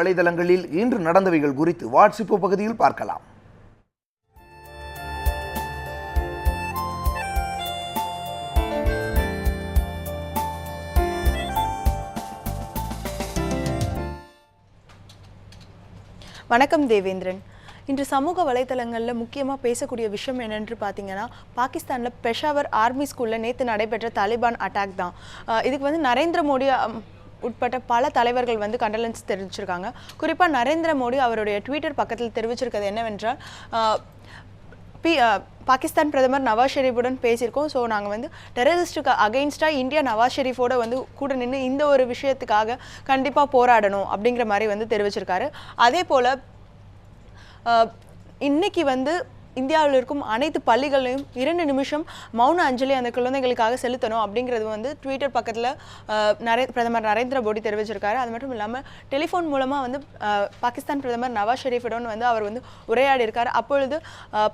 வலைதளங்களில் இன்று நடந்தவைகள் குறித்து வாட்ஸ்அப் பகுதியில் பார்க்கலாம். வணக்கம் தேவேந்திரன். இன்று சமூக வலைத்தளங்களில் முக்கியமாக பேசக்கூடிய விஷயம் என்னென்று பார்த்தீங்கன்னா, பாகிஸ்தானில் பெஷாவர் ஆர்மி ஸ்கூலில் நேற்று நடைபெற்ற தாலிபான் அட்டாக் தான். இதுக்கு வந்து நரேந்திர மோடி உட்பட்ட பல தலைவர்கள் வந்து கண்டலன்ஸ் தெரிவிச்சிருக்காங்க. குறிப்பாக நரேந்திர மோடி அவருடைய ட்விட்டர் பக்கத்தில் தெரிவிச்சிருக்கிறது என்னவென்றால், பாகிஸ்தான் பிரதமர் நவாஸ் ஷெரீஃபுடன் பேசியிருக்கோம். ஸோ நாங்கள் வந்து டெரரிஸ்ட்டுக்கு அகெயின்ஸ்டாக இந்தியா நவாஸ் ஷெரீஃபோட வந்து கூட நின்று இந்த ஒரு விஷயத்துக்காக கண்டிப்பாக போராடணும் அப்படிங்கிற மாதிரி வந்து தெரிவிச்சிருக்காரு. அதே போல் இன்னைக்கு வந்து இந்தியாவில் இருக்கும் அனைத்து பள்ளிகளையும் 2 நிமிஷம் மௌன அஞ்சலி அந்த குழந்தைகளுக்காக செலுத்தணும் அப்படிங்கிறது வந்து ட்விட்டர் பக்கத்தில் பிரதமர் நரேந்திர மோடி தெரிவிச்சிருக்காரு. அது மட்டும் இல்லாமல் டெலிஃபோன் மூலமாக வந்து பாகிஸ்தான் பிரதமர் நவாஸ் ஷெரீஃபுடன் வந்து அவர் வந்து உரையாடி இருக்கார். அப்பொழுது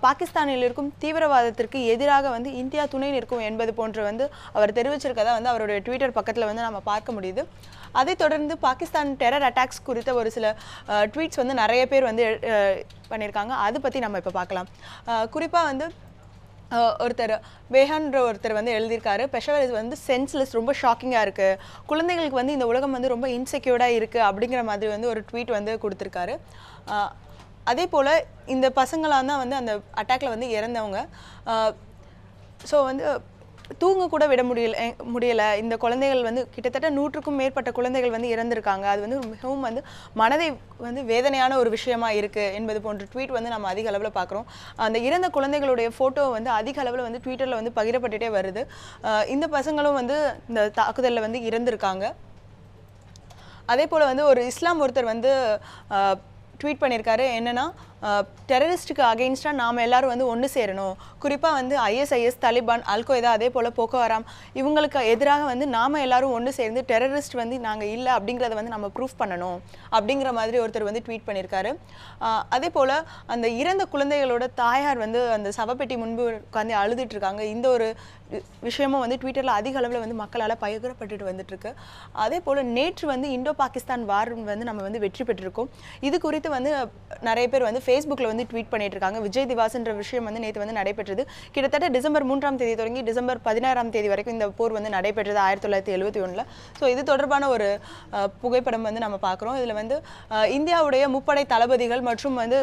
பாகிஸ்தானில் இருக்கும் தீவிரவாதத்திற்கு எதிராக வந்து இந்தியா துணை நிற்கும் என்பது போன்று வந்து அவர் தெரிவிச்சிருக்கதை வந்து அவருடைய ட்விட்டர் பக்கத்தில் வந்து நம்ம பார்க்க முடியுது. அதை தொடர்ந்து பாகிஸ்தான் டெரர் அட்டாக்ஸ் குறித்த ஒரு சில ட்வீட்ஸ் வந்து நிறைய பேர் வந்து பண்ணியிருக்காங்க. அதை பற்றி நம்ம இப்போ பார்க்கலாம். குறிப்பாக வந்து ஒருத்தர் வேஹான்ற ஒருத்தர் வந்து எழுதியிருக்காரு, பெஷாவர் வந்து சென்ஸ்லெஸ், ரொம்ப ஷாக்கிங்காக இருக்குது, குழந்தைகளுக்கு வந்து இந்த உலகம் வந்து ரொம்ப இன்செக்யூர்டாக இருக்குது அப்படிங்கிற மாதிரி வந்து ஒரு ட்வீட் வந்து கொடுத்துருக்காரு. அதே போல் இந்த பசங்களாம் தான் வந்து அந்த அட்டாக்ல வந்து இறந்தவங்க. ஸோ வந்து தூங்க கூட விட முடியலை. இந்த குழந்தைகள் வந்து கிட்டத்தட்ட 100க்கும் மேற்பட்ட குழந்தைகள் வந்து இறந்திருக்காங்க. அது வந்து மிகவும் வந்து மனதை வந்து வேதனையான ஒரு விஷயமா இருக்குது என்பது போன்ற ட்வீட் வந்து நம்ம அதிக அளவில் பார்க்குறோம். அந்த இறந்த குழந்தைகளுடைய ஃபோட்டோ வந்து அதிக அளவில் வந்து ட்விட்டரில் வந்து பகிரப்பட்டுட்டே வருது. இந்த பசங்களும் வந்து இந்த தாக்குதலில் வந்து இறந்திருக்காங்க. அதே போல் வந்து ஒரு இஸ்லாம் ஒருத்தர் வந்து ட்வீட் பண்ணியிருக்காரு, என்னென்னா டெரரிஸ்ட்டுக்கு அகெயின்ஸ்டாக நாம் எல்லோரும் வந்து ஒன்று சேரணும். குறிப்பாக வந்து ISIS, தாலிபான், அல்கொய்தா, அதே போல் போக்கோ ஹராம் இவங்களுக்கு எதிராக வந்து நாம் எல்லோரும் ஒன்று சேர்ந்து டெரரிஸ்ட் வந்து நாங்கள் இல்லை அப்படிங்கிறத வந்து நம்ம ப்ரூஃப் பண்ணணும் அப்படிங்கிற மாதிரி ஒருத்தர் வந்து ட்வீட் பண்ணியிருக்காரு. அதே போல் அந்த இறந்த குழந்தைகளோட தாயார் வந்து அந்த சவப்பெட்டி முன்பு உட்காந்து அழுதுட்டுருக்காங்க. இந்த ஒரு விஷயமும் வந்து ட்விட்டரில் அதிக அளவில் வந்து மக்களால் பகிரப்பட்டுட்டு வந்துட்டுருக்கு. அதே போல் நேற்று வந்து இந்தோ பாகிஸ்தான் வார் வந்து நம்ம வந்து வெற்றி பெற்றிருக்கோம். இது குறித்து வந்து நிறைய பேர் வந்து ஃபேஸ்புக்கில் வந்து ட்வீட் பண்ணிட்டு இருக்காங்க. விஜய் திவாஸ்ன்ற விஷயம் வந்து நேற்று வந்து நடைபெற்றது. கிட்டத்தட்ட டிசம்பர் 3ஆம் தேதி தொடங்கி டிசம்பர் 16ஆம் தேதி வரைக்கும் இந்த போர் வந்து நடைபெற்றது 1971. ஸோ இது தொடர்பான ஒரு புகைப்படம் வந்து நம்ம பார்க்குறோம். இதில் வந்து இந்தியாவுடைய முப்படை தளபதிகள் மற்றும் வந்து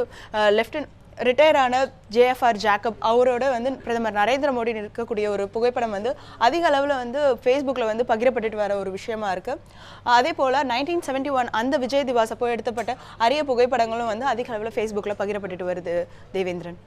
ரிட்டையர் ஆன JFR ஜாக்கப் அவரோட வந்து பிரதமர் நரேந்திர மோடி இருக்கக்கூடிய ஒரு புகைப்படம் வந்து அதிக அளவில் வந்து ஃபேஸ்புக்கில் வந்து பகிரப்பட்டுட்டு வர ஒரு விஷயமா இருக்குது. அதே போல் 1971 அந்த விஜய் திவாஸ் அப்போ எடுத்தப்பட்ட அரிய புகைப்படங்களும் வந்து அதிக அளவில் ஃபேஸ்புக்கில் பகிரப்பட்டுட்டு வருது தேவேந்திரன்.